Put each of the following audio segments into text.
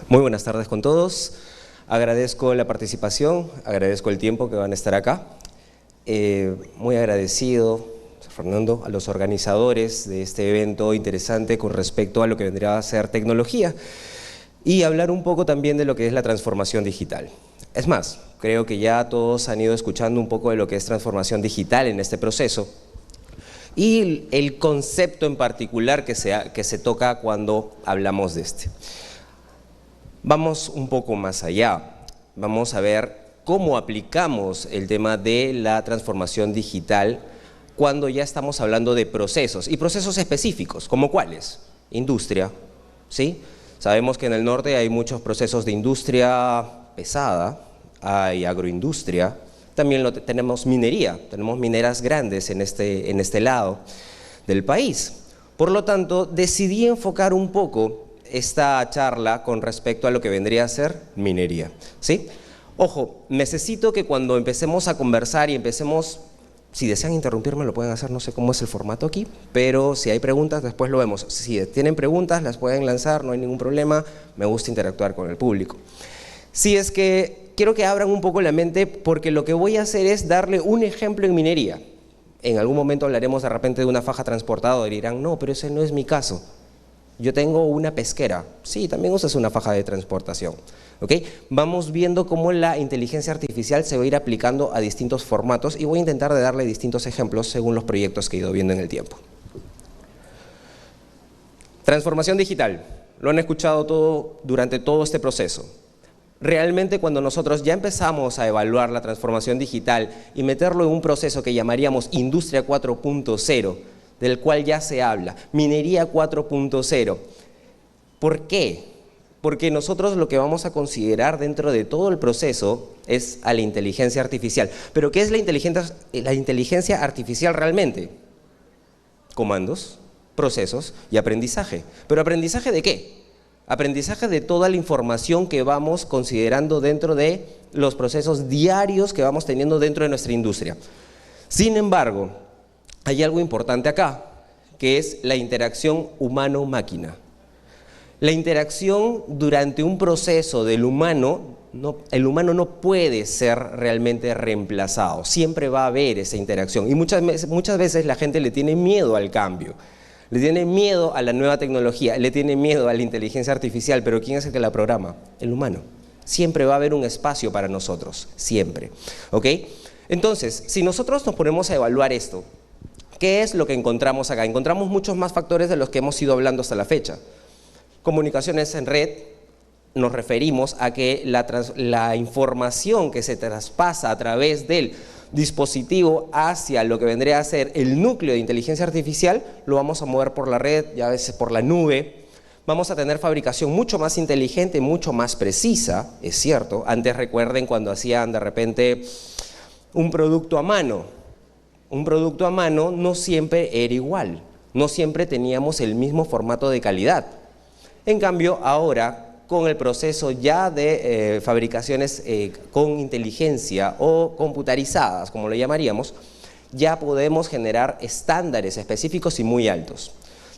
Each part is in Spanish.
Muy buenas tardes con todos. Agradezco la participación, agradezco el tiempo que van a estar acá. Muy agradecido, Fernando, a los organizadores de este evento interesante con respecto a lo que vendría a ser tecnología y hablar un poco también de lo que es la transformación digital. Es más, creo que ya todos han ido escuchando un poco de lo que es transformación digital en este proceso y el concepto en particular que se toca cuando hablamos de este. Vamos un poco más allá, vamos a ver cómo aplicamos el tema de la transformación digital cuando ya estamos hablando de procesos, y procesos específicos, ¿como cuáles? Industria, ¿sí? Sabemos que en el norte hay muchos procesos de industria pesada, hay agroindustria, también tenemos minería, tenemos mineras grandes en este lado del país. Por lo tanto, decidí enfocar un poco esta charla con respecto a lo que vendría a ser minería, ¿sí? Ojo, necesito que cuando empecemos a conversar y empecemos, si desean interrumpirme lo pueden hacer, no sé cómo es el formato aquí, pero si hay preguntas después lo vemos. Si tienen preguntas las pueden lanzar, no hay ningún problema, me gusta interactuar con el público. Si es que quiero que abran un poco la mente porque lo que voy a hacer es darle un ejemplo en minería. En algún momento hablaremos de repente de una faja transportadora y dirán, no, pero ese no es mi caso. Yo tengo una pesquera, sí, también usas una faja de transportación, ¿ok? Vamos viendo cómo la inteligencia artificial se va a ir aplicando a distintos formatos y voy a intentar de darle distintos ejemplos según los proyectos que he ido viendo en el tiempo. Transformación digital, lo han escuchado durante todo este proceso. Realmente cuando nosotros ya empezamos a evaluar la transformación digital y meterlo en un proceso que llamaríamos Industria 4.0, del cual ya se habla, Minería 4.0. ¿Por qué? Porque nosotros lo que vamos a considerar dentro de todo el proceso es a la inteligencia artificial. ¿Pero qué es la inteligencia artificial realmente? Comandos, procesos y aprendizaje. ¿Pero aprendizaje de qué? Aprendizaje de toda la información que vamos considerando dentro de los procesos diarios que vamos teniendo dentro de nuestra industria. Sin embargo, hay algo importante acá, que es la interacción humano-máquina. La interacción durante un proceso del humano, el humano no puede ser realmente reemplazado, siempre va a haber esa interacción y muchas veces la gente le tiene miedo al cambio, le tiene miedo a la nueva tecnología, le tiene miedo a la inteligencia artificial, pero ¿quién es el que la programa? El humano. Siempre va a haber un espacio para nosotros, siempre, ¿ok? Entonces, si nosotros nos ponemos a evaluar esto, ¿qué es lo que encontramos acá? Encontramos muchos más factores de los que hemos ido hablando hasta la fecha. Comunicaciones en red, nos referimos a que la información que se traspasa a través del dispositivo hacia lo que vendría a ser el núcleo de inteligencia artificial, lo vamos a mover por la red, ya a veces por la nube. Vamos a tener fabricación mucho más inteligente, mucho más precisa, es cierto. Antes recuerden cuando hacían de repente un producto a mano. Un producto a mano no siempre era igual, no siempre teníamos el mismo formato de calidad. En cambio, ahora, con el proceso ya de fabricaciones con inteligencia o computarizadas, como lo llamaríamos, ya podemos generar estándares específicos y muy altos.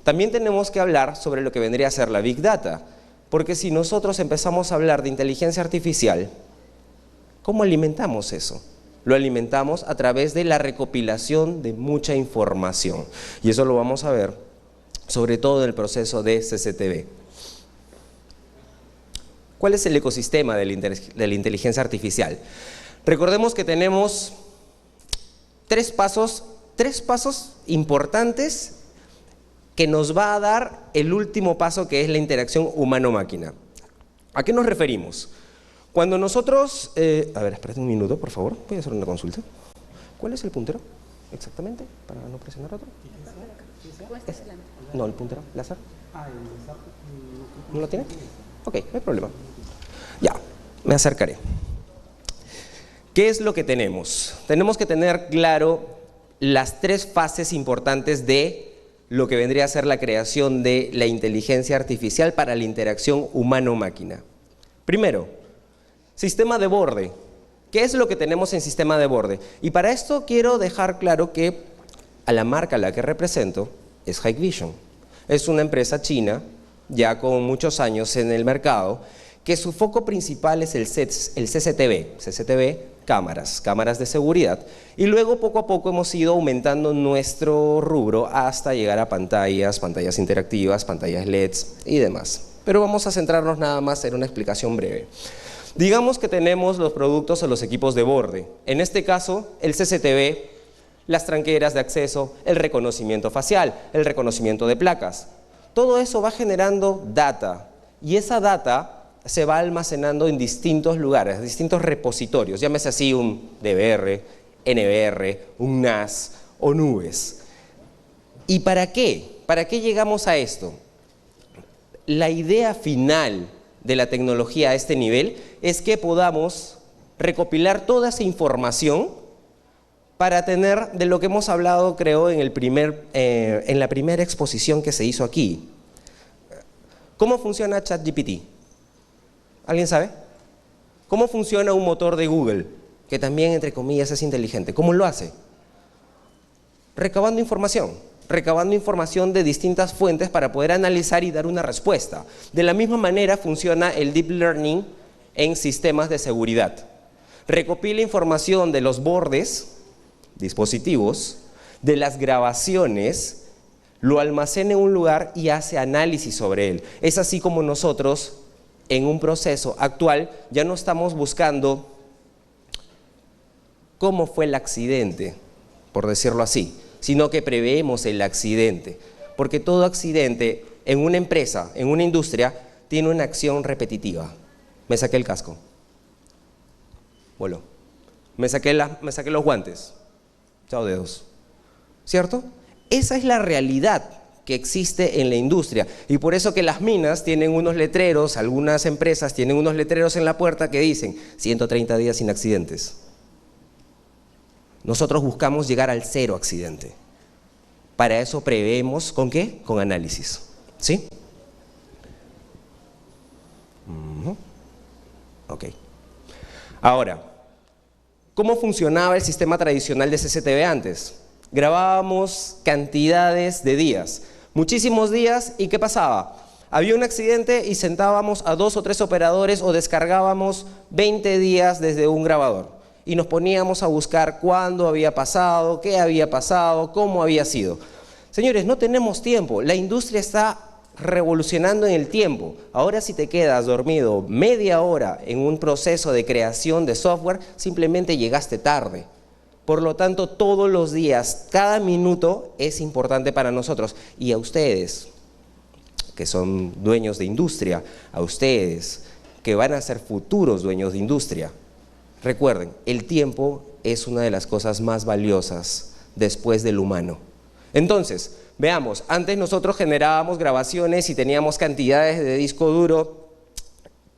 También tenemos que hablar sobre lo que vendría a ser la Big Data, porque si nosotros empezamos a hablar de inteligencia artificial, ¿cómo alimentamos eso? Lo alimentamos a través de la recopilación de mucha información. Y eso lo vamos a ver, sobre todo en el proceso de CCTV. ¿Cuál es el ecosistema de la inteligencia artificial? Recordemos que tenemos tres pasos importantes que nos va a dar el último paso, que es la interacción humano-máquina. ¿A qué nos referimos? Cuando nosotros, a ver, espérate un minuto, por favor, voy a hacer una consulta. ¿Cuál es el puntero exactamente para no presionar otro? No, el puntero, láser. ¿No lo tiene? Ok, no hay problema. Ya, me acercaré. ¿Qué es lo que tenemos? Tenemos que tener claro las tres fases importantes de lo que vendría a ser la creación de la inteligencia artificial para la interacción humano-máquina. Primero, sistema de borde. ¿Qué es lo que tenemos en sistema de borde? Y para esto quiero dejar claro que a la marca a la que represento es Hikvision. Es una empresa china, ya con muchos años en el mercado, que su foco principal es el CCTV, cámaras de seguridad, y luego poco a poco hemos ido aumentando nuestro rubro hasta llegar a pantallas interactivas, pantallas LEDs y demás. Pero vamos a centrarnos nada más en una explicación breve. Digamos que tenemos los productos o los equipos de borde. En este caso, el CCTV, las tranqueras de acceso, el reconocimiento facial, el reconocimiento de placas. Todo eso va generando data, y esa data se va almacenando en distintos lugares, distintos repositorios, llámese así un DVR, NVR, un NAS o nubes. ¿Y para qué? ¿Para qué llegamos a esto? La idea final de la tecnología a este nivel es que podamos recopilar toda esa información para tener de lo que hemos hablado, creo, en la primera exposición que se hizo aquí. ¿Cómo funciona ChatGPT? ¿Alguien sabe? ¿Cómo funciona un motor de Google, que también, entre comillas, es inteligente? ¿Cómo lo hace? Recabando información de distintas fuentes para poder analizar y dar una respuesta. De la misma manera funciona el Deep Learning en sistemas de seguridad. Recopila información de los bordes, dispositivos, de las grabaciones, lo almacena en un lugar y hace análisis sobre él. Es así como nosotros, en un proceso actual, ya no estamos buscando cómo fue el accidente, por decirlo así, sino que preveemos el accidente. Porque todo accidente en una empresa, en una industria, tiene una acción repetitiva. Me saqué el casco. Voló. Me saqué los guantes. Chao dedos. ¿Cierto? Esa es la realidad que existe en la industria, y por eso que las minas tienen unos letreros, algunas empresas tienen unos letreros en la puerta que dicen 130 días sin accidentes. Nosotros buscamos llegar al 0 accidente. Para eso preveemos, ¿con qué? Con análisis. ¿Sí? Ok. Ahora, ¿cómo funcionaba el sistema tradicional de CCTV antes? Grabábamos cantidades de días, muchísimos días, ¿y qué pasaba? Había un accidente y sentábamos a 2 o 3 operadores o descargábamos 20 días desde un grabador y nos poníamos a buscar cuándo había pasado, qué había pasado, cómo había sido. Señores, no tenemos tiempo, la industria está revolucionando en el tiempo. Ahora, si te quedas dormido media hora en un proceso de creación de software, simplemente llegaste tarde. Por lo tanto, todos los días, cada minuto es importante para nosotros. Y a ustedes, que son dueños de industria, a ustedes, que van a ser futuros dueños de industria, recuerden, el tiempo es una de las cosas más valiosas después del humano. Entonces, veamos, antes nosotros generábamos grabaciones y teníamos cantidades de disco duro,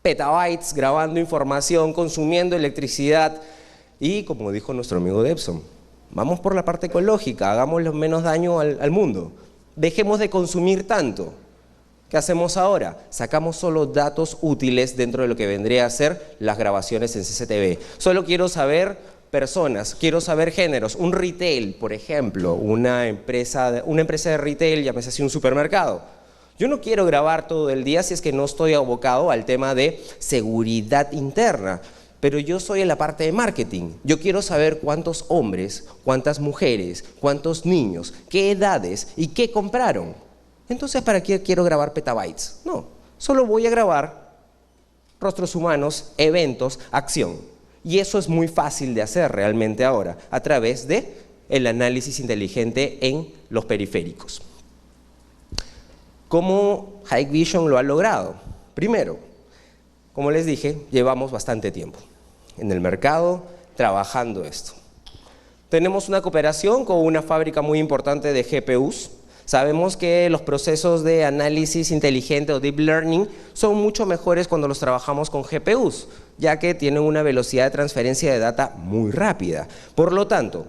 petabytes, grabando información, consumiendo electricidad. Y como dijo nuestro amigo Debson, vamos por la parte ecológica, hagamos menos daño al mundo. Dejemos de consumir tanto. ¿Qué hacemos ahora? Sacamos solo datos útiles dentro de lo que vendría a ser las grabaciones en CCTV. Solo quiero saber personas, quiero saber géneros. Un retail, por ejemplo, una empresa de retail, llámese así un supermercado. Yo no quiero grabar todo el día si es que no estoy abocado al tema de seguridad interna. Pero yo soy en la parte de marketing. Yo quiero saber cuántos hombres, cuántas mujeres, cuántos niños, qué edades y qué compraron. Entonces, ¿para qué quiero grabar petabytes? No, solo voy a grabar rostros humanos, eventos, acción. Y eso es muy fácil de hacer realmente ahora, a través del análisis inteligente en los periféricos. ¿Cómo Hikvision lo ha logrado? Primero, como les dije, llevamos bastante tiempo en el mercado trabajando esto. Tenemos una cooperación con una fábrica muy importante de GPUs. Sabemos que los procesos de análisis inteligente o deep learning son mucho mejores cuando los trabajamos con GPUs, ya que tienen una velocidad de transferencia de data muy rápida. Por lo tanto,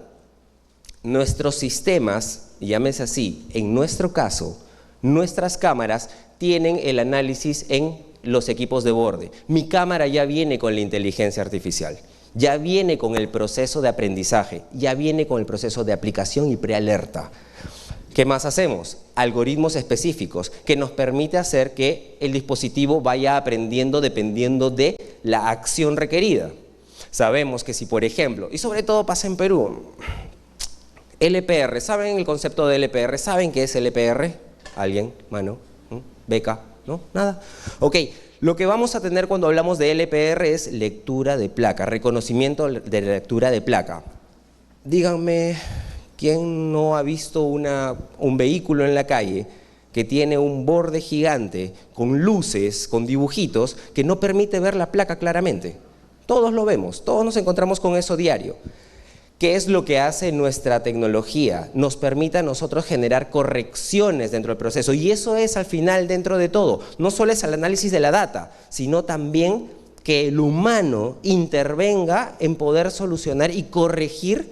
nuestros sistemas, llámese así, en nuestro caso, nuestras cámaras tienen el análisis en los equipos de borde. Mi cámara ya viene con la inteligencia artificial, ya viene con el proceso de aprendizaje, ya viene con el proceso de aplicación y prealerta. ¿Qué más hacemos? Algoritmos específicos que nos permite hacer que el dispositivo vaya aprendiendo dependiendo de la acción requerida. Sabemos que si, por ejemplo, y sobre todo pasa en Perú, LPR, ¿saben el concepto de LPR? ¿Saben qué es LPR? ¿Alguien? ¿Mano? ¿Beca? ¿No? ¿Nada? Ok, lo que vamos a tener cuando hablamos de LPR es lectura de placa, reconocimiento de lectura de placa. Díganme, ¿quién no ha visto un vehículo en la calle que tiene un borde gigante con luces, con dibujitos, que no permite ver la placa claramente? Todos lo vemos, todos nos encontramos con eso diario. ¿Qué es lo que hace nuestra tecnología? Nos permite a nosotros generar correcciones dentro del proceso, y eso es al final dentro de todo. No solo es el análisis de la data, sino también que el humano intervenga en poder solucionar y corregir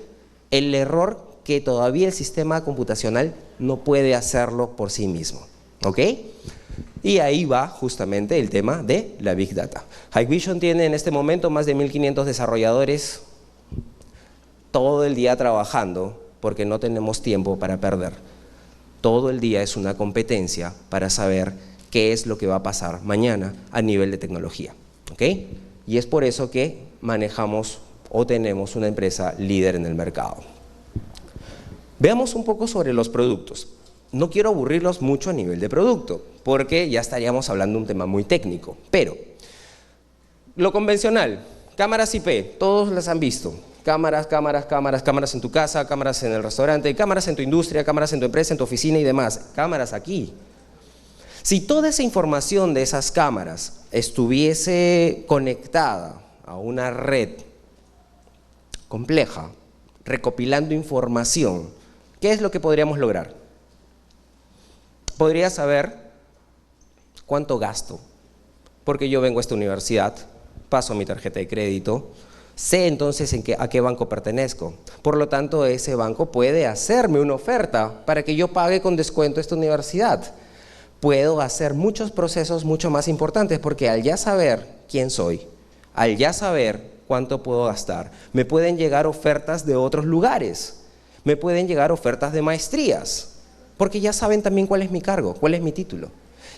el error que todavía el sistema computacional no puede hacerlo por sí mismo. ¿Ok? Y ahí va justamente el tema de la Big Data. Hikvision tiene en este momento más de 1.500 desarrolladores todo el día trabajando porque no tenemos tiempo para perder. Todo el día es una competencia para saber qué es lo que va a pasar mañana a nivel de tecnología. ¿Ok? Y es por eso que manejamos o tenemos una empresa líder en el mercado. Veamos un poco sobre los productos. No quiero aburrirlos mucho a nivel de producto, porque ya estaríamos hablando de un tema muy técnico. Pero, lo convencional, cámaras IP, todos las han visto. Cámaras en tu casa, cámaras en el restaurante, cámaras en tu industria, cámaras en tu empresa, en tu oficina y demás. Cámaras aquí. Si toda esa información de esas cámaras estuviese conectada a una red compleja, recopilando información, ¿qué es lo que podríamos lograr? Podría saber cuánto gasto, porque yo vengo a esta universidad, paso mi tarjeta de crédito, sé entonces a qué banco pertenezco. Por lo tanto, ese banco puede hacerme una oferta para que yo pague con descuento esta universidad. Puedo hacer muchos procesos mucho más importantes, porque al ya saber quién soy, al ya saber cuánto puedo gastar, me pueden llegar ofertas de otros lugares, me pueden llegar ofertas de maestrías, porque ya saben también cuál es mi cargo, cuál es mi título.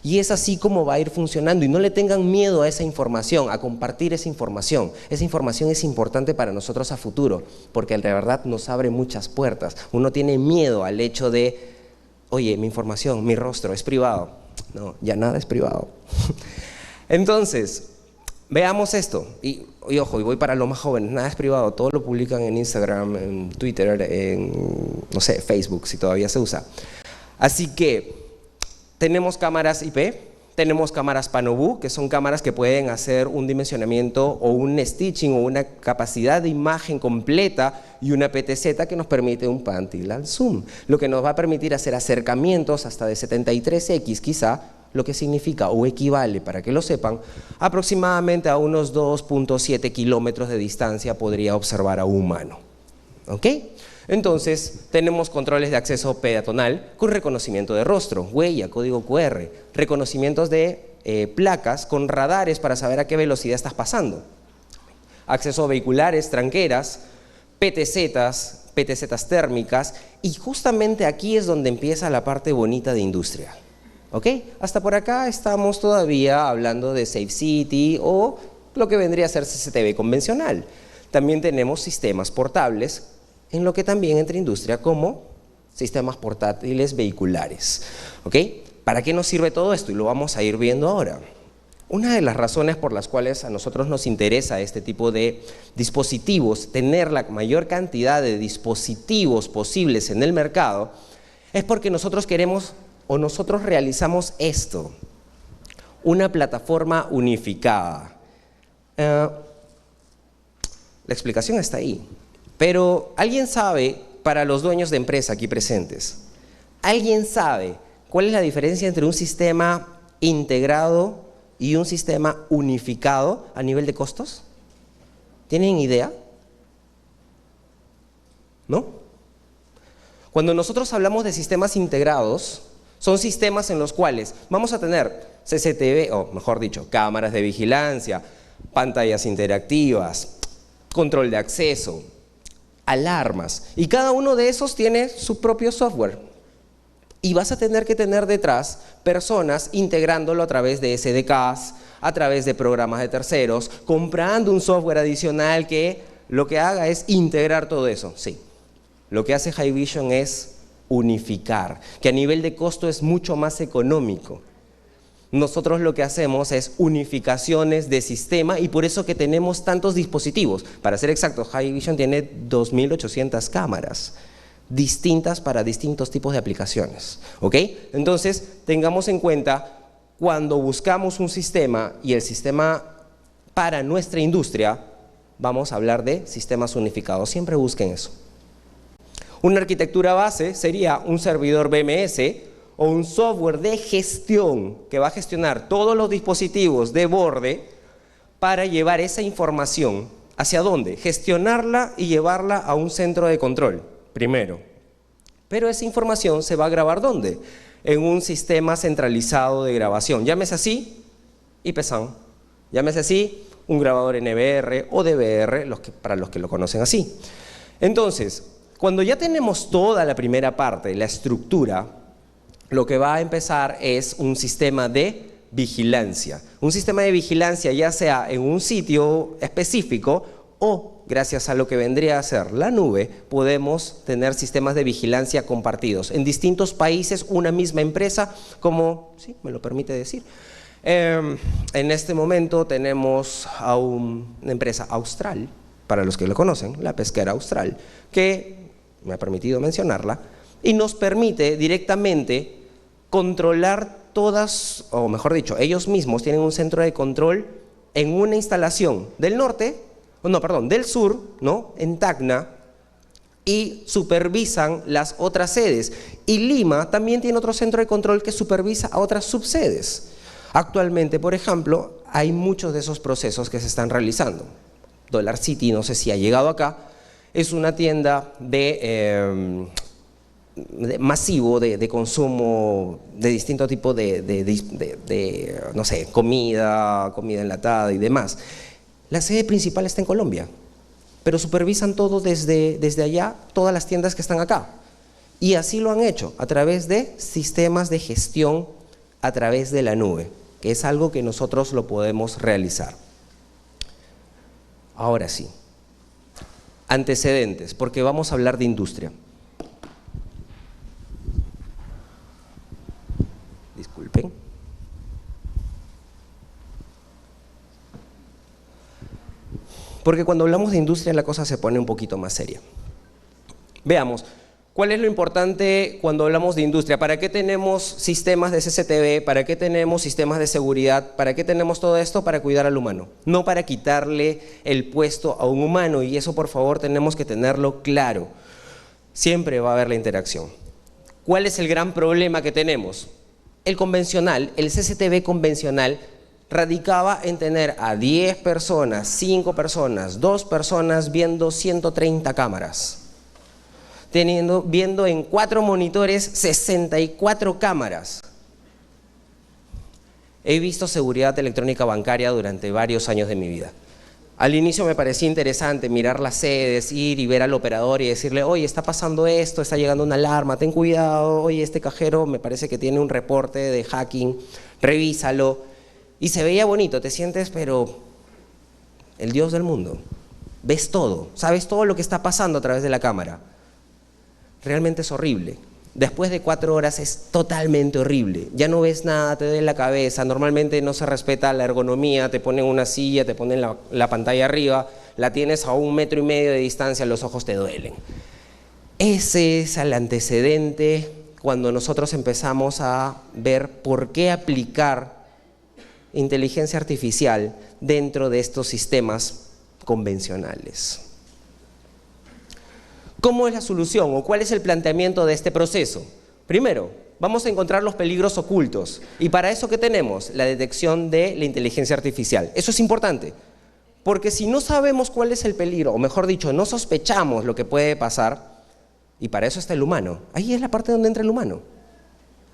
Y es así como va a ir funcionando, y no le tengan miedo a esa información, a compartir esa información. Esa información es importante para nosotros a futuro, porque de verdad nos abre muchas puertas. Uno tiene miedo al hecho de, oye, mi información, mi rostro es privado. No, ya nada es privado. Entonces, veamos esto, y ojo, y voy para los más jóvenes, nada es privado, todo lo publican en Instagram, en Twitter, en, no sé, Facebook, si todavía se usa. Así que tenemos cámaras IP, tenemos cámaras PANOVU, que son cámaras que pueden hacer un dimensionamiento o un stitching o una capacidad de imagen completa, y una PTZ que nos permite un pan tilde zoom, lo que nos va a permitir hacer acercamientos hasta de 73x quizá, lo que significa o equivale, para que lo sepan, aproximadamente a unos 2.7 kilómetros de distancia podría observar a un humano. ¿Ok? Entonces, tenemos controles de acceso peatonal con reconocimiento de rostro, huella, código QR, reconocimientos de placas con radares para saber a qué velocidad estás pasando, acceso a vehiculares, tranqueras, PTZs térmicas, y justamente aquí es donde empieza la parte bonita de industria. ¿Ok? Hasta por acá estamos todavía hablando de Safe City o lo que vendría a ser CCTV convencional. También tenemos sistemas portables, en lo que también entra industria como sistemas portátiles vehiculares. ¿Ok? ¿Para qué nos sirve todo esto? Y lo vamos a ir viendo ahora. Una de las razones por las cuales a nosotros nos interesa este tipo de dispositivos, tener la mayor cantidad de dispositivos posibles en el mercado, es porque nosotros queremos o nosotros realizamos esto, una plataforma unificada. La explicación está ahí. Pero ¿alguien sabe, para los dueños de empresa aquí presentes, alguien sabe cuál es la diferencia entre un sistema integrado y un sistema unificado a nivel de costos? ¿Tienen idea? ¿No? Cuando nosotros hablamos de sistemas integrados, son sistemas en los cuales vamos a tener CCTV, o mejor dicho, cámaras de vigilancia, pantallas interactivas, control de acceso, alarmas, y cada uno de esos tiene su propio software. Y vas a tener que tener detrás personas integrándolo a través de SDKs, a través de programas de terceros, comprando un software adicional que lo que haga es integrar todo eso. Sí, lo que hace Haivision es unificar, que a nivel de costo es mucho más económico. Nosotros lo que hacemos es unificaciones de sistema y por eso que tenemos tantos dispositivos. Para ser exacto, Haivision tiene 2.800 cámaras distintas para distintos tipos de aplicaciones. ¿Ok? Entonces, tengamos en cuenta, cuando buscamos un sistema y el sistema para nuestra industria, vamos a hablar de sistemas unificados. Siempre busquen eso. Una arquitectura base sería un servidor BMS o un software de gestión que va a gestionar todos los dispositivos de borde para llevar esa información. ¿Hacia dónde? Gestionarla y llevarla a un centro de control, primero. Pero esa información se va a grabar ¿dónde? En un sistema centralizado de grabación. Llámese así, IPSAN. Llámese así, un grabador NVR o DVR, para los que lo conocen así. Entonces, cuando ya tenemos toda la primera parte, la estructura, lo que va a empezar es un sistema de vigilancia. Un sistema de vigilancia ya sea en un sitio específico o, gracias a lo que vendría a ser la nube, podemos tener sistemas de vigilancia compartidos. En distintos países, una misma empresa, como, sí, me lo permite decir. En este momento tenemos a una empresa austral, para los que lo conocen, la Pesquera Austral, que me ha permitido mencionarla, y nos permite directamente controlar todas, o mejor dicho, ellos mismos tienen un centro de control en una instalación del norte, no, perdón, del sur, ¿no? En Tacna, y supervisan las otras sedes. Y Lima también tiene otro centro de control que supervisa a otras subsedes. Actualmente, por ejemplo, hay muchos de esos procesos que se están realizando. Dollar City, no sé si ha llegado acá, es una tienda masivo de consumo de distinto tipo no sé, comida enlatada y demás. La sede principal está en Colombia, pero supervisan todo desde allá, todas las tiendas que están acá. Y así lo han hecho, a través de sistemas de gestión, a través de la nube, que es algo que nosotros lo podemos realizar. Ahora sí, antecedentes, porque vamos a hablar de industria. Disculpen. Porque cuando hablamos de industria la cosa se pone un poquito más seria. Veamos, ¿cuál es lo importante cuando hablamos de industria? ¿Para qué tenemos sistemas de CCTV? ¿Para qué tenemos sistemas de seguridad? ¿Para qué tenemos todo esto? Para cuidar al humano, no para quitarle el puesto a un humano, y eso por favor tenemos que tenerlo claro. Siempre va a haber la interacción. ¿Cuál es el gran problema que tenemos? El convencional, el CCTV convencional, radicaba en tener a 10 personas, 5 personas, 2 personas viendo 130 cámaras. Viendo en 4 monitores 64 cámaras. He visto seguridad electrónica bancaria durante varios años de mi vida. Al inicio me parecía interesante mirar las sedes, ir y ver al operador y decirle, oye, está pasando esto, está llegando una alarma, ten cuidado, oye, este cajero me parece que tiene un reporte de hacking, revísalo. Y se veía bonito, te sientes, pero el Dios del mundo. Ves todo, sabes todo lo que está pasando a través de la cámara. Realmente es horrible. Después de 4 horas es totalmente horrible. Ya no ves nada, te duele la cabeza. Normalmente no se respeta la ergonomía, te ponen una silla, te ponen la pantalla arriba, la tienes a 1,5 metros de distancia, los ojos te duelen. Ese es el antecedente cuando nosotros empezamos a ver por qué aplicar inteligencia artificial dentro de estos sistemas convencionales. ¿Cómo es la solución o cuál es el planteamiento de este proceso? Primero, vamos a encontrar los peligros ocultos, y para eso ¿qué tenemos? La detección de la inteligencia artificial. Eso es importante, porque si no sabemos cuál es el peligro, o mejor dicho, no sospechamos lo que puede pasar, y para eso está el humano. Ahí es la parte donde entra el humano.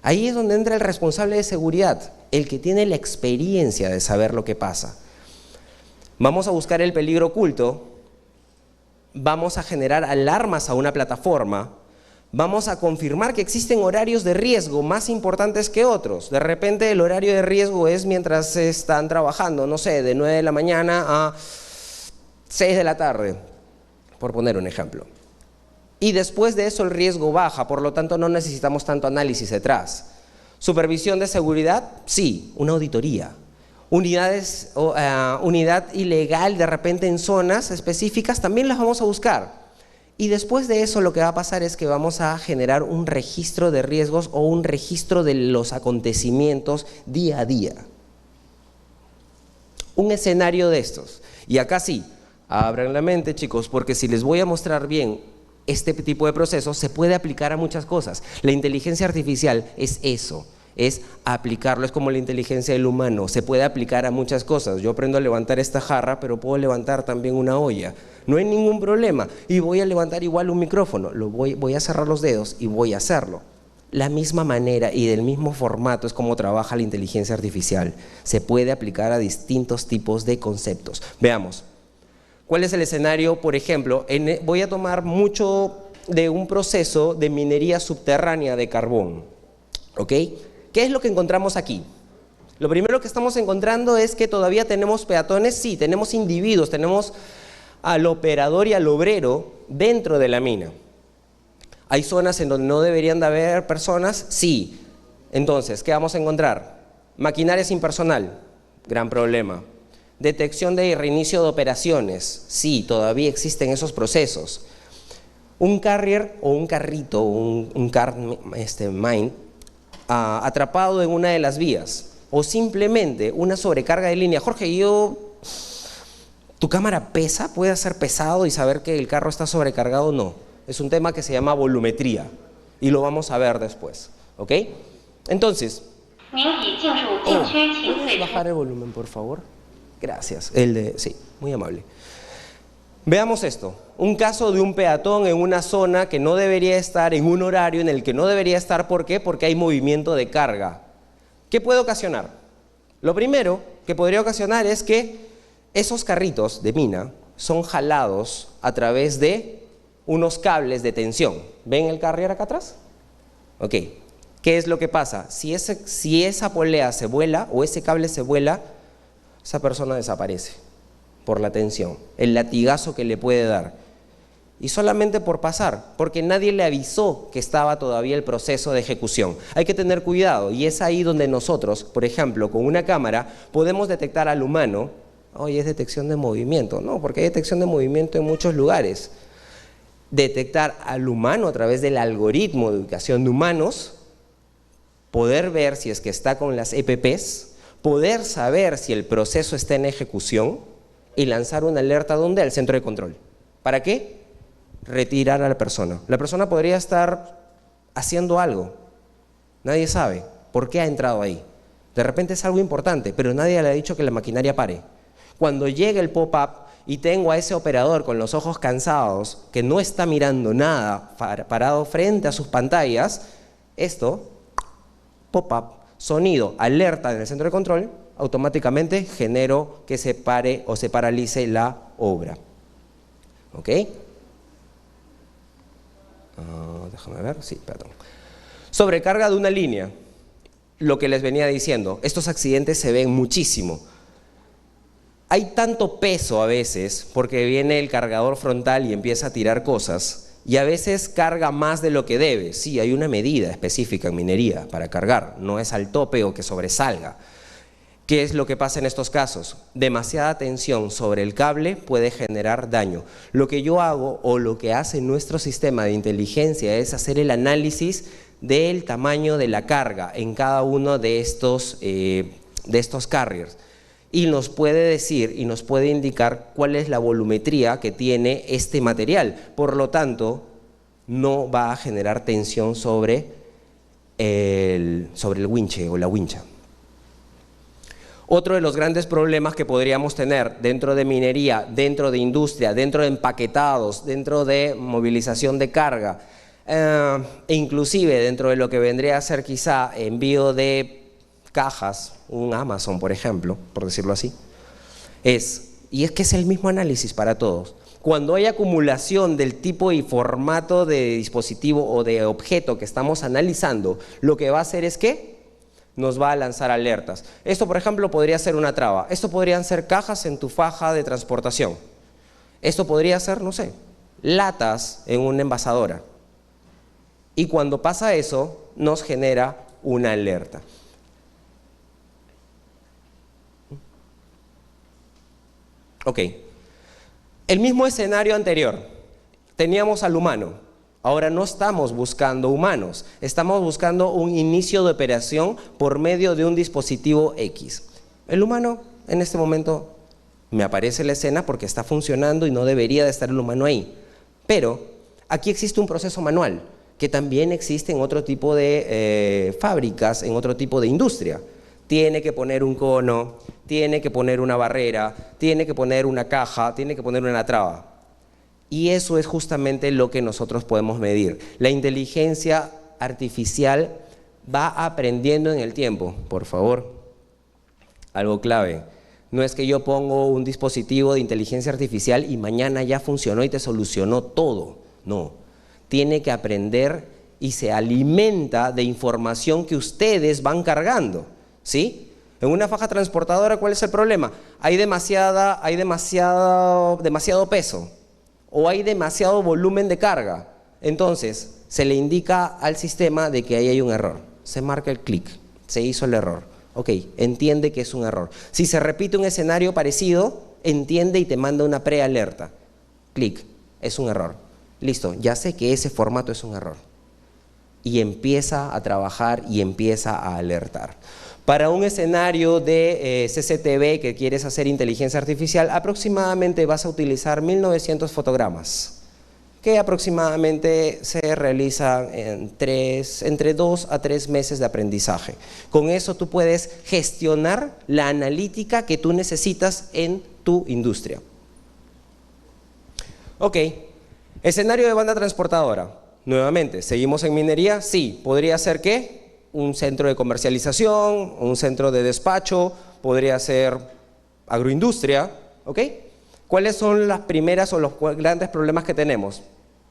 Ahí es donde entra el responsable de seguridad, el que tiene la experiencia de saber lo que pasa. Vamos a buscar el peligro oculto, vamos a generar alarmas a una plataforma Vamos a confirmar que existen horarios de riesgo más importantes que otros. De repente el horario de riesgo es mientras están trabajando, no sé, de 9 de la mañana a 6 de la tarde, por poner un ejemplo. Y después de eso el riesgo baja, por lo tanto no necesitamos tanto análisis detrás. ¿Supervisión de seguridad? Sí, una auditoría. Unidad ilegal de repente en zonas específicas también las vamos a buscar. Y después de eso lo que va a pasar es que vamos a generar un registro de riesgos o un registro de los acontecimientos día a día. Un escenario de estos. Y acá sí, abran la mente, chicos, porque si les voy a mostrar bien este tipo de procesos, se puede aplicar a muchas cosas. La inteligencia artificial es eso, es aplicarlo, es como la inteligencia del humano, se puede aplicar a muchas cosas. Yo aprendo a levantar esta jarra, pero puedo levantar también una olla. No hay ningún problema. Y voy a levantar igual un micrófono, voy a cerrar los dedos y voy a hacerlo. La misma manera y del mismo formato es como trabaja la inteligencia artificial. Se puede aplicar a distintos tipos de conceptos. Veamos. ¿Cuál es el escenario? Por ejemplo, voy a tomar mucho de un proceso de minería subterránea de carbón. ¿Ok? ¿Qué es lo que encontramos aquí? Lo primero que estamos encontrando es que todavía tenemos peatones, sí, tenemos individuos, tenemos al operador y al obrero dentro de la mina. ¿Hay zonas en donde no deberían de haber personas? Sí. Entonces, ¿qué vamos a encontrar? Maquinaria sin personal, gran problema. Detección de reinicio de operaciones, sí, todavía existen esos procesos. Un carrier o un carrito, mine, atrapado en una de las vías, o simplemente una sobrecarga de línea. Jorge, ¿tu cámara pesa? ¿Puede ser pesado y saber que el carro está sobrecargado? No, es un tema que se llama volumetría y lo vamos a ver después, ¿ok? Entonces, ¿puedes bajar el volumen, por favor? Gracias. Sí, muy amable. Veamos esto. Un caso de un peatón en una zona que no debería estar, en un horario en el que no debería estar. ¿Por qué? Porque hay movimiento de carga. ¿Qué puede ocasionar? Lo primero que podría ocasionar es que esos carritos de mina son jalados a través de unos cables de tensión. ¿Ven el carrier acá atrás? Ok. ¿Qué es lo que pasa? Si esa polea se vuela o ese cable se vuela, esa persona desaparece por la tensión, el latigazo que le puede dar. Y solamente por pasar, porque nadie le avisó que estaba todavía el proceso de ejecución. Hay que tener cuidado y es ahí donde nosotros, por ejemplo, con una cámara podemos detectar al humano. Oye, es detección de movimiento. No, porque hay detección de movimiento en muchos lugares. Detectar al humano a través del algoritmo de ubicación de humanos, poder ver si es que está con las EPPs, poder saber si el proceso está en ejecución y lanzar una alerta ¿dónde? Al centro de control. ¿Para qué? Retirar a la persona. La persona podría estar haciendo algo. Nadie sabe por qué ha entrado ahí. De repente es algo importante, pero nadie le ha dicho que la maquinaria pare. Cuando llega el pop-up y tengo a ese operador con los ojos cansados, que no está mirando nada, parado frente a sus pantallas, esto, pop-up, sonido, alerta en el centro de control, automáticamente genero que se pare o se paralice la obra. ¿Ok? Déjame ver, sí, perdón. Sobrecarga de una línea, lo que les venía diciendo, estos accidentes se ven muchísimo. Hay tanto peso a veces, porque viene el cargador frontal y empieza a tirar cosas, y a veces carga más de lo que debe. Sí, hay una medida específica en minería para cargar, no es al tope o que sobresalga. ¿Qué es lo que pasa en estos casos? Demasiada tensión sobre el cable puede generar daño. Lo que yo hago o lo que hace nuestro sistema de inteligencia es hacer el análisis del tamaño de la carga en cada uno de estos carriers. Y nos puede decir y nos puede indicar cuál es la volumetría que tiene este material. Por lo tanto, no va a generar tensión sobre el winche o la wincha. Otro de los grandes problemas que podríamos tener dentro de minería, dentro de industria, dentro de empaquetados, dentro de movilización de carga, e inclusive dentro de lo que vendría a ser quizá envío de cajas, un Amazon por ejemplo, por decirlo así, y es que es el mismo análisis para todos. Cuando hay acumulación del tipo y formato de dispositivo o de objeto que estamos analizando, lo que va a hacer es que nos va a lanzar alertas. Esto, por ejemplo, podría ser una traba. Esto podrían ser cajas en tu faja de transportación. Esto podría ser, no sé, latas en una envasadora. Y cuando pasa eso, nos genera una alerta. Ok. El mismo escenario anterior. Teníamos al humano. Ahora no estamos buscando humanos. Estamos buscando un inicio de operación por medio de un dispositivo X. El humano, en este momento, me aparece la escena porque está funcionando y no debería de estar el humano ahí. Pero aquí existe un proceso manual que también existe en otro tipo de fábricas, en otro tipo de industria. Tiene que poner un cono, tiene que poner una barrera, tiene que poner una caja, tiene que poner una traba. Y eso es justamente lo que nosotros podemos medir. La inteligencia artificial va aprendiendo en el tiempo. Por favor, algo clave. No es que yo pongo un dispositivo de inteligencia artificial y mañana ya funcionó y te solucionó todo. No. Tiene que aprender y se alimenta de información que ustedes van cargando. ¿Sí? En una faja transportadora, ¿cuál es el problema? Hay demasiado peso o hay demasiado volumen de carga. Entonces, se le indica al sistema de que ahí hay un error. Se marca el clic, se hizo el error. Ok, entiende que es un error. Si se repite un escenario parecido, entiende y te manda una prealerta. Clic, es un error. Listo, ya sé que ese formato es un error. Y empieza a trabajar y empieza a alertar. Para un escenario de CCTV que quieres hacer inteligencia artificial, aproximadamente vas a utilizar 1900 fotogramas, que aproximadamente se realizan entre 2 a 3 meses de aprendizaje. Con eso tú puedes gestionar la analítica que tú necesitas en tu industria. Ok, escenario de banda transportadora. Nuevamente, ¿seguimos en minería? Sí, podría ser ¿qué? Un centro de comercialización, un centro de despacho, podría ser agroindustria, ¿ok? ¿Cuáles son las primeras o los grandes problemas que tenemos?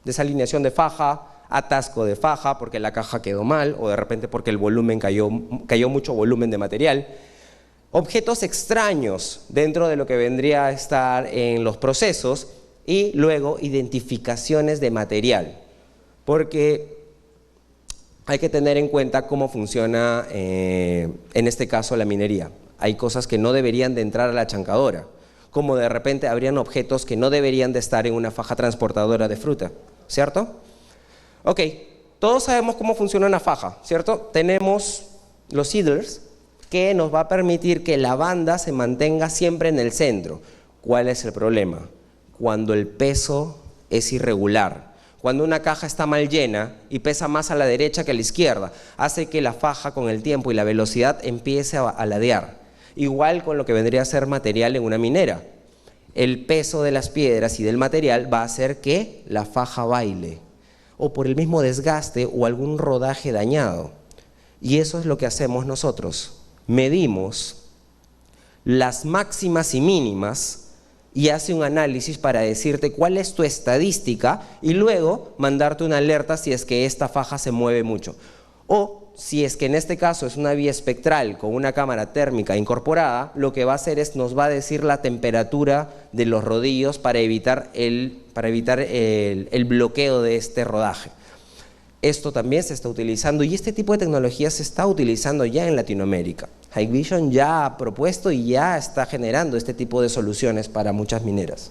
Desalineación de faja, atasco de faja porque la caja quedó mal o de repente porque el volumen cayó mucho volumen de material. Objetos extraños dentro de lo que vendría a estar en los procesos y luego identificaciones de material, porque hay que tener en cuenta cómo funciona, en este caso, la minería. Hay cosas que no deberían de entrar a la chancadora, como de repente habrían objetos que no deberían de estar en una faja transportadora de fruta, ¿cierto? Ok, todos sabemos cómo funciona una faja, ¿cierto? Tenemos los idlers, que nos va a permitir que la banda se mantenga siempre en el centro. ¿Cuál es el problema? Cuando el peso es irregular. Cuando una caja está mal llena y pesa más a la derecha que a la izquierda, hace que la faja con el tiempo y la velocidad empiece a ladear. Igual con lo que vendría a ser material en una minera. El peso de las piedras y del material va a hacer que la faja baile, o por el mismo desgaste o algún rodaje dañado. Y eso es lo que hacemos nosotros. Medimos las máximas y mínimas y hace un análisis para decirte cuál es tu estadística y luego mandarte una alerta si es que esta faja se mueve mucho. O si es que en este caso es una vía espectral con una cámara térmica incorporada, lo que va a hacer es nos va a decir la temperatura de los rodillos para evitar el bloqueo de este rodaje. Esto también se está utilizando y este tipo de tecnología se está utilizando ya en Latinoamérica. Hikvision ya ha propuesto y ya está generando este tipo de soluciones para muchas mineras.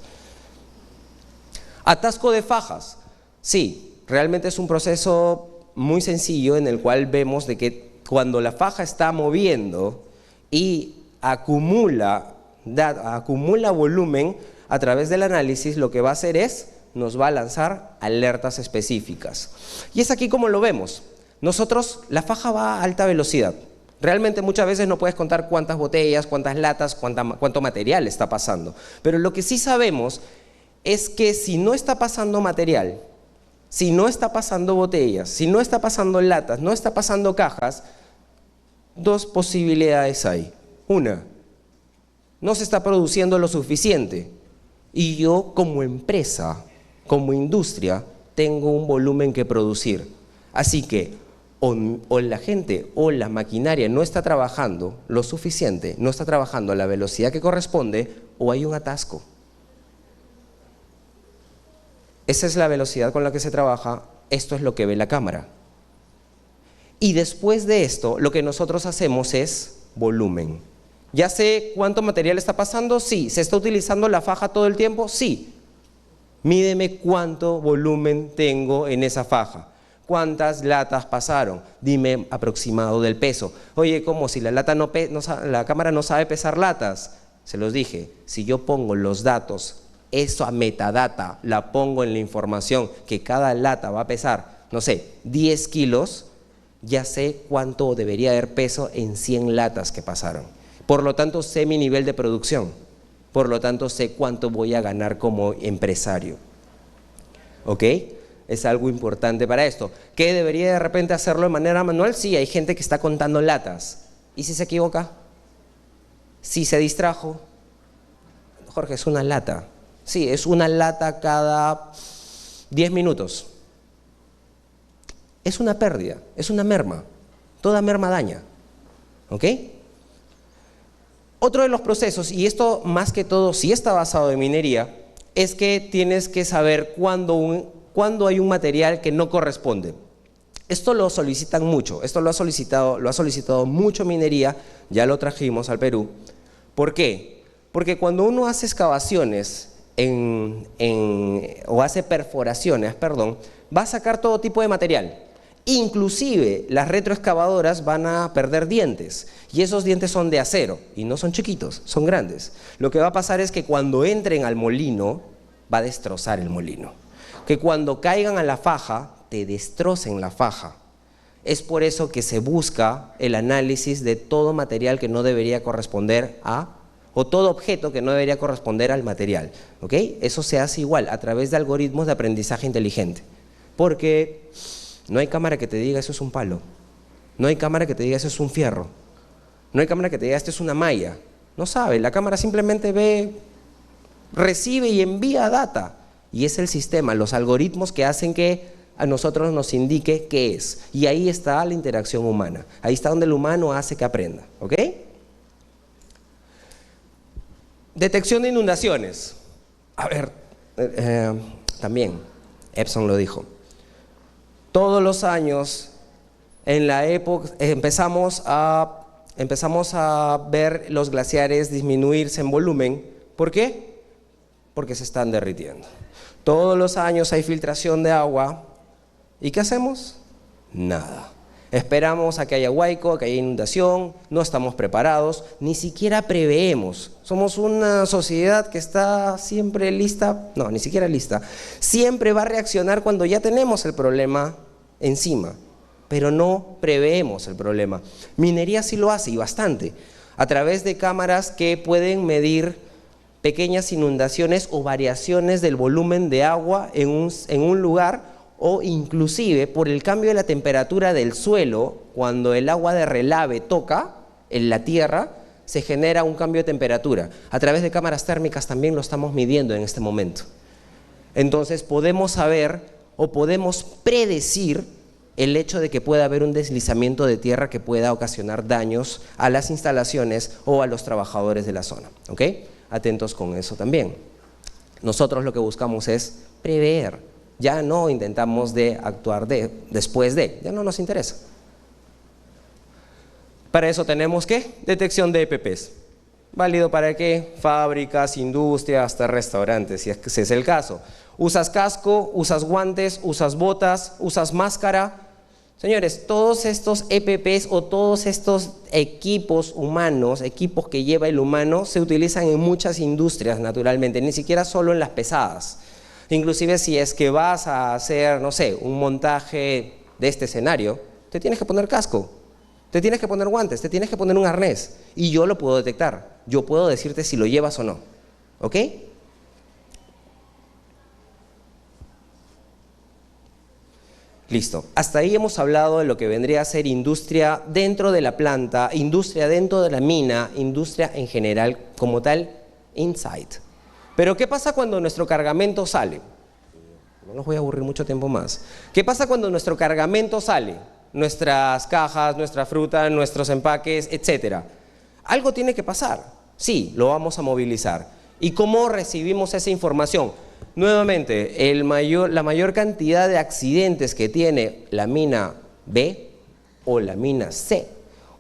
Atasco de fajas. Sí, realmente es un proceso muy sencillo en el cual vemos de que cuando la faja está moviendo y acumula volumen a través del análisis, lo que va a hacer es nos va a lanzar alertas específicas. Y es aquí como lo vemos. Nosotros, la faja va a alta velocidad. Realmente muchas veces no puedes contar cuántas botellas, cuántas latas, cuánto material está pasando. Pero lo que sí sabemos es que si no está pasando material, si no está pasando botellas, si no está pasando latas, no está pasando cajas, dos posibilidades hay. Una, no se está produciendo lo suficiente. Y yo como empresa, como industria, tengo un volumen que producir. Así que o la gente o la maquinaria no está trabajando lo suficiente, no está trabajando a la velocidad que corresponde, o hay un atasco. Esa es la velocidad con la que se trabaja, esto es lo que ve la cámara. Y después de esto, lo que nosotros hacemos es volumen. ¿Ya sé cuánto material está pasando? Sí. ¿Se está utilizando la faja todo el tiempo? Sí. Mídeme cuánto volumen tengo en esa faja. ¿Cuántas latas pasaron? Dime aproximado del peso. Oye, ¿cómo? Si la cámara no sabe pesar latas. Se los dije, si yo pongo los datos, esa metadata, la pongo en la información que cada lata va a pesar, no sé, 10 kilos, ya sé cuánto debería haber peso en 100 latas que pasaron. Por lo tanto, sé mi nivel de producción. Por lo tanto, sé cuánto voy a ganar como empresario. ¿Ok? Es algo importante para esto. ¿Qué debería de repente hacerlo de manera manual? Sí, hay gente que está contando latas. ¿Y si se equivoca? Si se distrajo. Jorge, es una lata. Sí, es una lata cada 10 minutos. Es una pérdida, es una merma. Toda merma daña. ¿Ok? Otro de los procesos, y esto más que todo sí está basado en minería, es que tienes que saber cuándo hay un material que no corresponde. Esto lo solicitan mucho, esto lo ha solicitado mucho minería, ya lo trajimos al Perú. ¿Por qué? Porque cuando uno hace excavaciones o hace perforaciones, va a sacar todo tipo de material. Inclusive las retroexcavadoras van a perder dientes y esos dientes son de acero y no son chiquitos, son grandes. Lo que va a pasar es que cuando entren al molino va a destrozar el molino, que cuando caigan a la faja te destrocen la faja. Es por eso que se busca el análisis de todo material que no debería corresponder o todo objeto que no debería corresponder al material. ¿Ok? Eso se hace igual a través de algoritmos de aprendizaje inteligente, porque no hay cámara que te diga eso es un palo, no hay cámara que te diga eso es un fierro, no hay cámara que te diga esto es una malla. No sabe, la cámara simplemente ve, recibe y envía data, y es el sistema, los algoritmos que hacen que a nosotros nos indique qué es, y ahí está la interacción humana, ahí está donde el humano hace que aprenda. ¿Ok? Detección de inundaciones. A ver, también Epson lo dijo. Todos los años, en la época, empezamos a ver los glaciares disminuirse en volumen. ¿Por qué? Porque se están derritiendo. Todos los años hay filtración de agua. ¿Y qué hacemos? Nada. Esperamos a que haya huaico, a que haya inundación, no estamos preparados, ni siquiera preveemos. Somos una sociedad que está siempre lista, no, ni siquiera lista, siempre va a reaccionar cuando ya tenemos el problema encima, pero no preveemos el problema. Minería sí lo hace, y bastante, a través de cámaras que pueden medir pequeñas inundaciones o variaciones del volumen de agua en un lugar, o inclusive por el cambio de la temperatura del suelo. Cuando el agua de relave toca en la tierra, se genera un cambio de temperatura. A través de cámaras térmicas también lo estamos midiendo en este momento. Entonces podemos saber o podemos predecir el hecho de que pueda haber un deslizamiento de tierra que pueda ocasionar daños a las instalaciones o a los trabajadores de la zona. ¿Ok? Atentos con eso también. Nosotros lo que buscamos es prever. Ya no intentamos actuar después de, ya no nos interesa. Para eso tenemos ¿qué? Detección de EPPs. ¿Válido para qué? Fábricas, industrias, hasta restaurantes, si es el caso. Usas casco, usas guantes, usas botas, usas máscara. Señores, todos estos EPPs o todos estos equipos humanos, equipos que lleva el humano, se utilizan en muchas industrias naturalmente, ni siquiera solo en las pesadas. Inclusive si es que vas a hacer, no sé, un montaje de este escenario, te tienes que poner casco, te tienes que poner guantes, te tienes que poner un arnés, y yo lo puedo detectar, yo puedo decirte si lo llevas o no. ¿Ok? Listo. Hasta ahí hemos hablado de lo que vendría a ser industria dentro de la planta, industria dentro de la mina, industria en general como tal, inside. Pero ¿qué pasa cuando nuestro cargamento sale? No los voy a aburrir mucho tiempo más. ¿Qué pasa cuando nuestro cargamento sale? Nuestras cajas, nuestra fruta, nuestros empaques, etcétera. Algo tiene que pasar. Sí, lo vamos a movilizar. ¿Y cómo recibimos esa información? Nuevamente, la mayor cantidad de accidentes que tiene la mina B o la mina C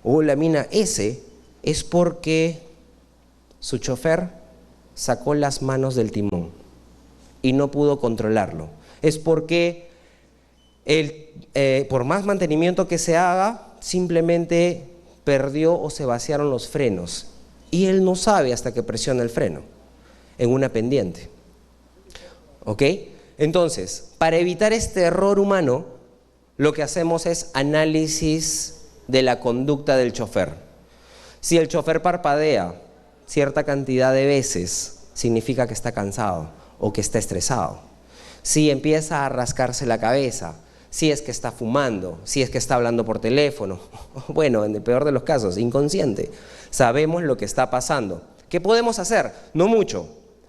o la mina S es porque su chofer sacó las manos del timón y no pudo controlarlo. Es porque por más mantenimiento que se haga, simplemente perdió o se vaciaron los frenos y él no sabe hasta que presiona el freno en una pendiente. ¿Ok? Entonces, para evitar este error humano, lo que hacemos es análisis de la conducta del chofer. Si el chofer parpadea cierta cantidad de veces, significa que está cansado o que está estresado. Si empieza a rascarse la cabeza, si es que está fumando, si es que está hablando por teléfono, bueno, en el peor de los casos, inconsciente, sabemos lo que está pasando. ¿Qué podemos hacer? No mucho.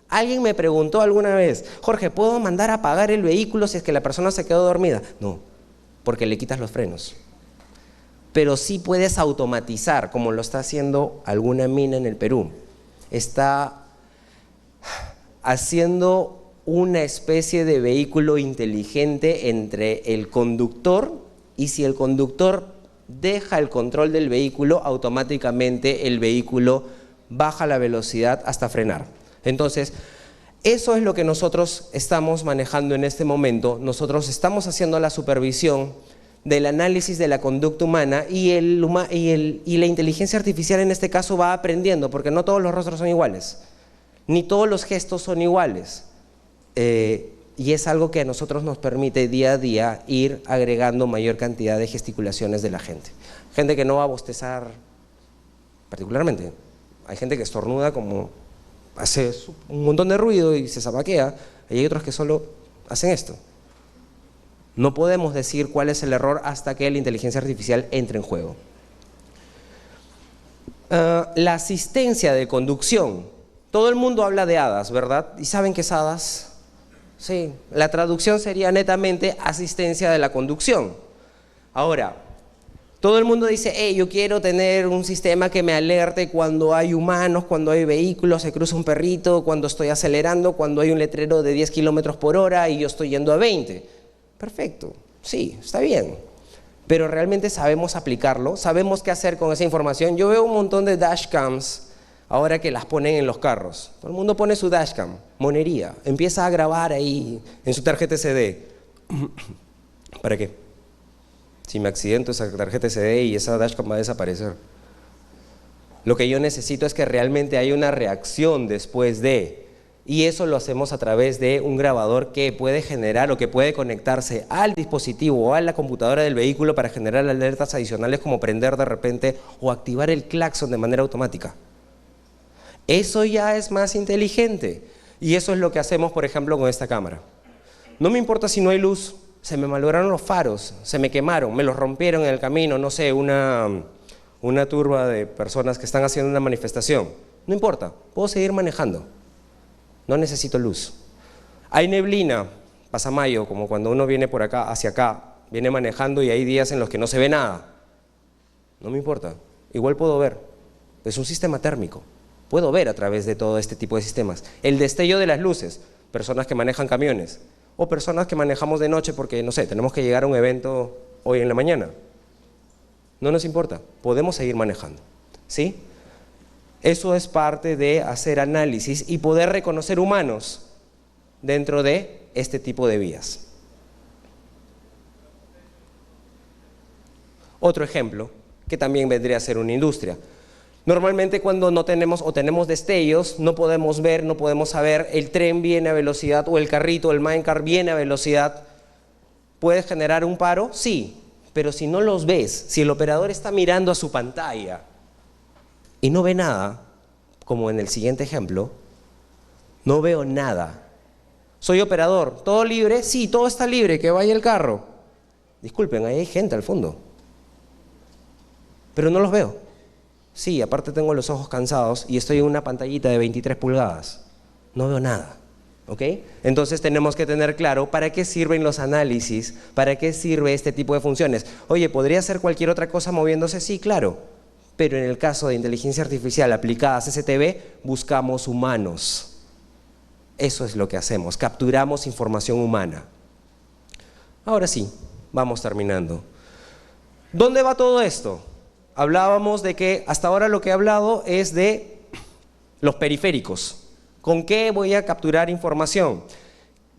Alguien me preguntó alguna vez, Jorge, ¿puedo mandar a apagar el vehículo si es que la persona se quedó dormida? No, porque le quitas los frenos. Pero sí puedes automatizar, como lo está haciendo alguna mina en el Perú. Está haciendo una especie de vehículo inteligente entre el conductor, y si el conductor deja el control del vehículo, automáticamente el vehículo baja la velocidad hasta frenar. Entonces, eso es lo que nosotros estamos manejando en este momento. Nosotros estamos haciendo la supervisión del análisis de la conducta humana y la inteligencia artificial en este caso va aprendiendo, porque no todos los rostros son iguales, ni todos los gestos son iguales. Y es algo que a nosotros nos permite día a día ir agregando mayor cantidad de gesticulaciones de la gente. Gente que no va a bostezar particularmente. Hay gente que estornuda como hace un montón de ruido y se zapaquea, y hay otros que solo hacen esto. No podemos decir cuál es el error hasta que la inteligencia artificial entre en juego. La asistencia de conducción. Todo el mundo habla de hadas, ¿verdad? ¿Y saben qué es hadas? Sí, la traducción sería netamente asistencia de la conducción. Ahora, todo el mundo dice, hey, yo quiero tener un sistema que me alerte cuando hay humanos, cuando hay vehículos, se cruza un perrito, cuando estoy acelerando, cuando hay un letrero de 10 kilómetros por hora y yo estoy yendo a 20. Perfecto, sí, está bien. Pero ¿realmente sabemos aplicarlo? ¿Sabemos qué hacer con esa información? Yo veo un montón de dashcams ahora que las ponen en los carros. Todo el mundo pone su dashcam, monería. Empieza a grabar ahí en su tarjeta SD. ¿Para qué? Si me accidento esa tarjeta SD y esa dashcam va a desaparecer. Lo que yo necesito es que realmente haya una reacción después de, y eso lo hacemos a través de un grabador que puede generar o que puede conectarse al dispositivo o a la computadora del vehículo para generar alertas adicionales como prender de repente o activar el claxon de manera automática. Eso ya es más inteligente y eso es lo que hacemos, por ejemplo, con esta cámara. No me importa si no hay luz. Se me malograron los faros, se me quemaron, me los rompieron en el camino, no sé, una turba de personas que están haciendo una manifestación. No importa, puedo seguir manejando. No necesito luz. Hay neblina, pasa mayo, como cuando uno viene por acá, hacia acá, viene manejando y hay días en los que no se ve nada. No me importa, igual puedo ver. Es un sistema térmico. Puedo ver a través de todo este tipo de sistemas. El destello de las luces, personas que manejan camiones. O personas que manejamos de noche porque, no sé, tenemos que llegar a un evento hoy en la mañana. No nos importa, podemos seguir manejando, ¿sí? Eso es parte de hacer análisis y poder reconocer humanos dentro de este tipo de vías. Otro ejemplo, que también vendría a ser una industria. Normalmente cuando no tenemos o tenemos destellos, no podemos ver, no podemos saber, el tren viene a velocidad o el carrito, el minecar viene a velocidad. ¿Puede generar un paro? Sí, pero si no los ves, si el operador está mirando a su pantalla y no ve nada, como en el siguiente ejemplo, no veo nada. Soy operador, ¿todo libre? Sí, todo está libre, que vaya el carro. Disculpen, ahí hay gente al fondo, pero no los veo. Sí, aparte tengo los ojos cansados y estoy en una pantallita de 23 pulgadas. No veo nada. ¿Ok? Entonces tenemos que tener claro para qué sirven los análisis, para qué sirve este tipo de funciones. Oye, ¿podría ser cualquier otra cosa moviéndose? Sí, claro. Pero en el caso de inteligencia artificial aplicada a CCTV, buscamos humanos. Eso es lo que hacemos, capturamos información humana. Ahora sí, vamos terminando. ¿Dónde va todo esto? Hablábamos de que hasta ahora lo que he hablado es de los periféricos. ¿Con qué voy a capturar información?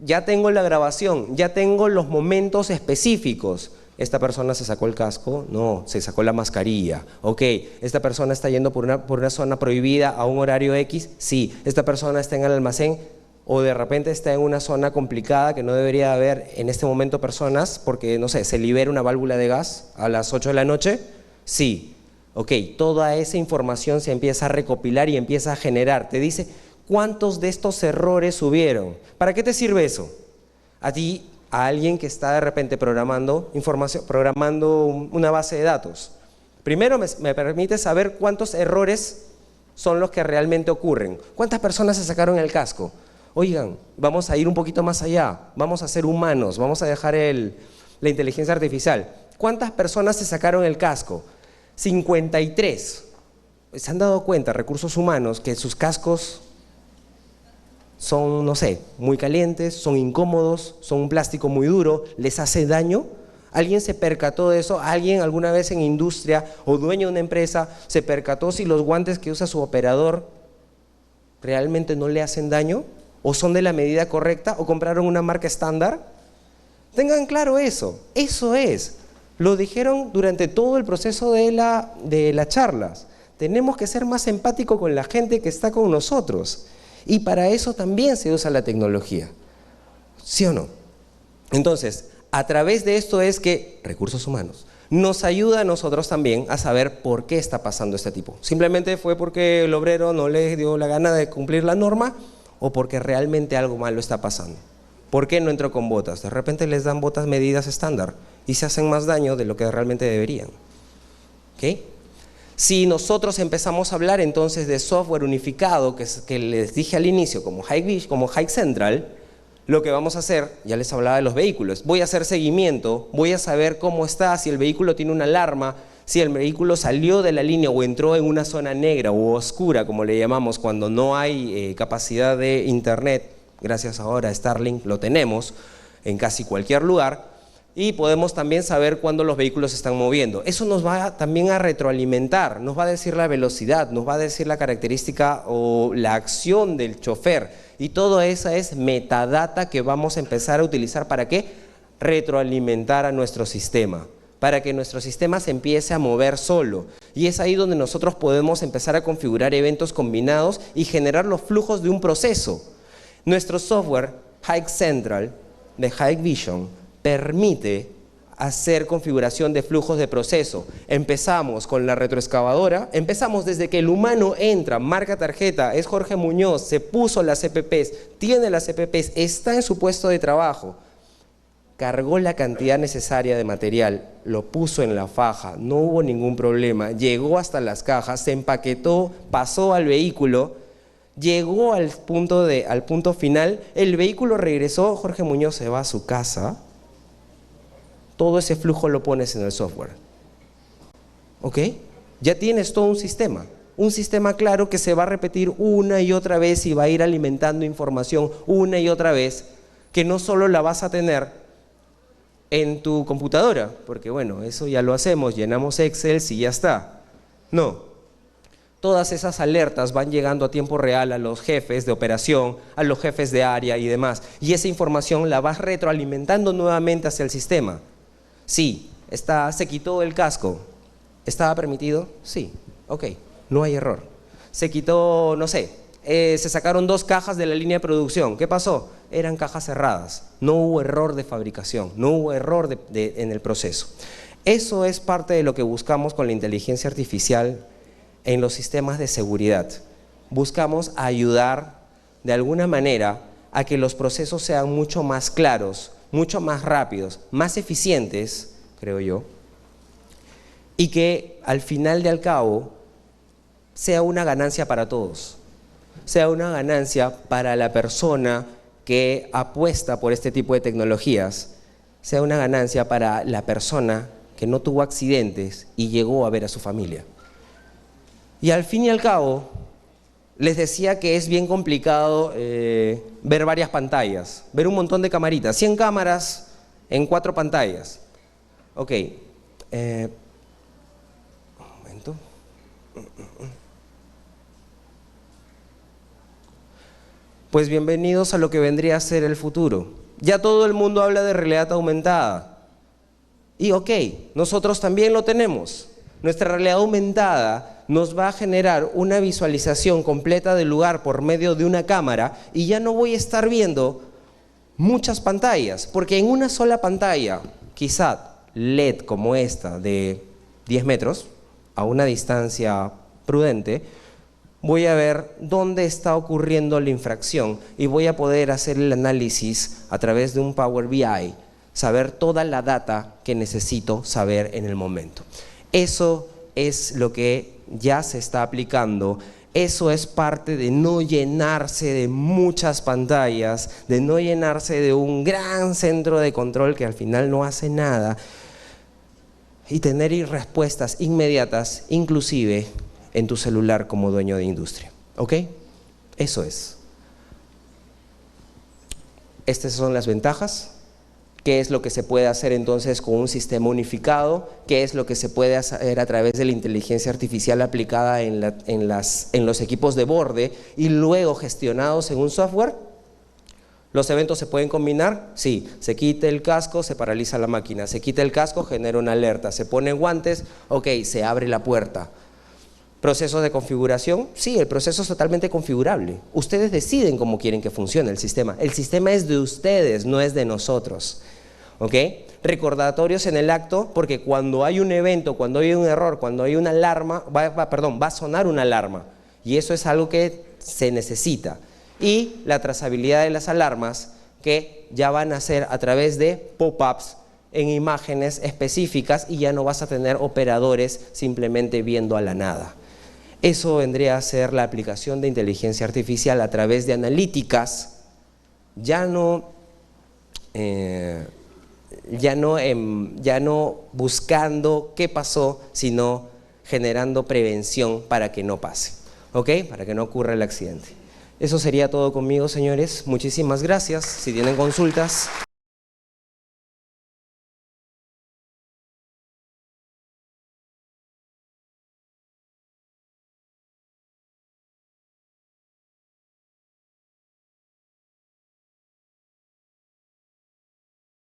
Ya tengo la grabación, ya tengo los momentos específicos. Esta persona se sacó el casco, no, se sacó la mascarilla. Ok, esta persona está yendo por una zona prohibida a un horario X, sí. Esta persona está en el almacén o de repente está en una zona complicada que no debería haber en este momento personas porque, no sé, se libera una válvula de gas a las 8 de la noche, sí. Ok, toda esa información se empieza a recopilar y empieza a generar. Te dice cuántos de estos errores hubieron. ¿Para qué te sirve eso? A ti, a alguien que está de repente programando información, programando una base de datos. Primero me permite saber cuántos errores son los que realmente ocurren. ¿Cuántas personas se sacaron el casco? Oigan, vamos a ir un poquito más allá, vamos a ser humanos, vamos a dejar la inteligencia artificial. ¿Cuántas personas se sacaron el casco? 53. ¿Se han dado cuenta, recursos humanos, que sus cascos son, no sé, muy calientes, son incómodos, son un plástico muy duro, les hace daño? ¿Alguien se percató de eso? ¿Alguien alguna vez en industria o dueño de una empresa se percató si los guantes que usa su operador realmente no le hacen daño? ¿O son de la medida correcta? ¿O compraron una marca estándar? Tengan claro eso es. Lo dijeron durante todo el proceso de las charlas. Tenemos que ser más empáticos con la gente que está con nosotros. Y para eso también se usa la tecnología. ¿Sí o no? Entonces, a través de esto es que recursos humanos nos ayuda a nosotros también a saber por qué está pasando este tipo. Simplemente fue porque el obrero no le dio la gana de cumplir la norma o porque realmente algo malo está pasando. ¿Por qué no entró con botas? De repente les dan botas medidas estándar y se hacen más daño de lo que realmente deberían. ¿Ok? Si nosotros empezamos a hablar entonces de software unificado, que les dije al inicio, como Hike Central, lo que vamos a hacer, ya les hablaba de los vehículos, voy a hacer seguimiento, voy a saber cómo está, si el vehículo tiene una alarma, si el vehículo salió de la línea o entró en una zona negra o oscura, como le llamamos, cuando no hay capacidad de internet. Gracias ahora a Starlink lo tenemos en casi cualquier lugar. Y podemos también saber cuándo los vehículos se están moviendo. Eso nos va también a retroalimentar, nos va a decir la velocidad, nos va a decir la característica o la acción del chofer. Y todo eso es metadata que vamos a empezar a utilizar ¿para qué? Retroalimentar a nuestro sistema, para que nuestro sistema se empiece a mover solo. Y es ahí donde nosotros podemos empezar a configurar eventos combinados y generar los flujos de un proceso. Nuestro software, Hike Central, de Hikvision, permite hacer configuración de flujos de proceso. Empezamos con la retroexcavadora, empezamos desde que el humano entra, marca tarjeta, es Jorge Muñoz, se puso las CPPs, tiene las CPPs, está en su puesto de trabajo, cargó la cantidad necesaria de material, lo puso en la faja, no hubo ningún problema, llegó hasta las cajas, se empaquetó, pasó al vehículo, llegó al punto final, el vehículo regresó, Jorge Muñoz se va a su casa. Todo ese flujo lo pones en el software. ¿Ok? Ya tienes todo un sistema claro que se va a repetir una y otra vez y va a ir alimentando información una y otra vez, que no solo la vas a tener en tu computadora, porque bueno, eso ya lo hacemos, llenamos Excel y ya está. No. Todas esas alertas van llegando a tiempo real a los jefes de operación, a los jefes de área y demás, y esa información la vas retroalimentando nuevamente hacia el sistema. Sí, se quitó el casco. ¿Estaba permitido? Sí, ok, no hay error. Se quitó, no sé, se sacaron 2 cajas de la línea de producción. ¿Qué pasó? Eran cajas cerradas. No hubo error de fabricación, no hubo error en el proceso. Eso es parte de lo que buscamos con la inteligencia artificial en los sistemas de seguridad. Buscamos ayudar de alguna manera a que los procesos sean mucho más claros, mucho más rápidos, más eficientes, creo yo, y que al final de al cabo sea una ganancia para todos. sea una ganancia para la persona que apuesta por este tipo de tecnologías, sea una ganancia para la persona que no tuvo accidentes y llegó a ver a su familia. Y al fin y al cabo, les decía que es bien complicado ver varias pantallas, ver un montón de camaritas, 100 cámaras en 4 pantallas. Ok, un momento. Pues bienvenidos a lo que vendría a ser el futuro. Ya todo el mundo habla de realidad aumentada. Y ok, nosotros también lo tenemos. Nuestra realidad aumentada nos va a generar una visualización completa del lugar por medio de una cámara y ya no voy a estar viendo muchas pantallas, porque en una sola pantalla, quizá LED como esta de 10 metros, a una distancia prudente, voy a ver dónde está ocurriendo la infracción y voy a poder hacer el análisis a través de un Power BI, saber toda la data que necesito saber en el momento. Eso es lo que ya se está aplicando. Eso es parte de no llenarse de muchas pantallas, de no llenarse de un gran centro de control que al final no hace nada y tener respuestas inmediatas, inclusive en tu celular como dueño de industria. ¿Ok? Eso es. Estas son las ventajas. ¿Qué es lo que se puede hacer entonces con un sistema unificado? ¿Qué es lo que se puede hacer a través de la inteligencia artificial aplicada en los equipos de borde y luego gestionados en un software? ¿Los eventos se pueden combinar? Sí. Se quita el casco, se paraliza la máquina. Se quita el casco, genera una alerta. Se ponen guantes, ok, se abre la puerta. ¿Procesos de configuración? Sí, el proceso es totalmente configurable. Ustedes deciden cómo quieren que funcione el sistema. El sistema es de ustedes, no es de nosotros. ¿Ok? Recordatorios en el acto, porque cuando hay un evento, cuando hay un error, cuando hay una alarma, va a sonar una alarma. Y eso es algo que se necesita. Y la trazabilidad de las alarmas, que ya van a ser a través de pop-ups en imágenes específicas y ya no vas a tener operadores simplemente viendo a la nada. Eso vendría a ser la aplicación de inteligencia artificial a través de analíticas, ya no buscando qué pasó, sino generando prevención para que no pase, ¿ok? Para que no ocurra el accidente. Eso sería todo conmigo, señores. Muchísimas gracias. Si tienen consultas.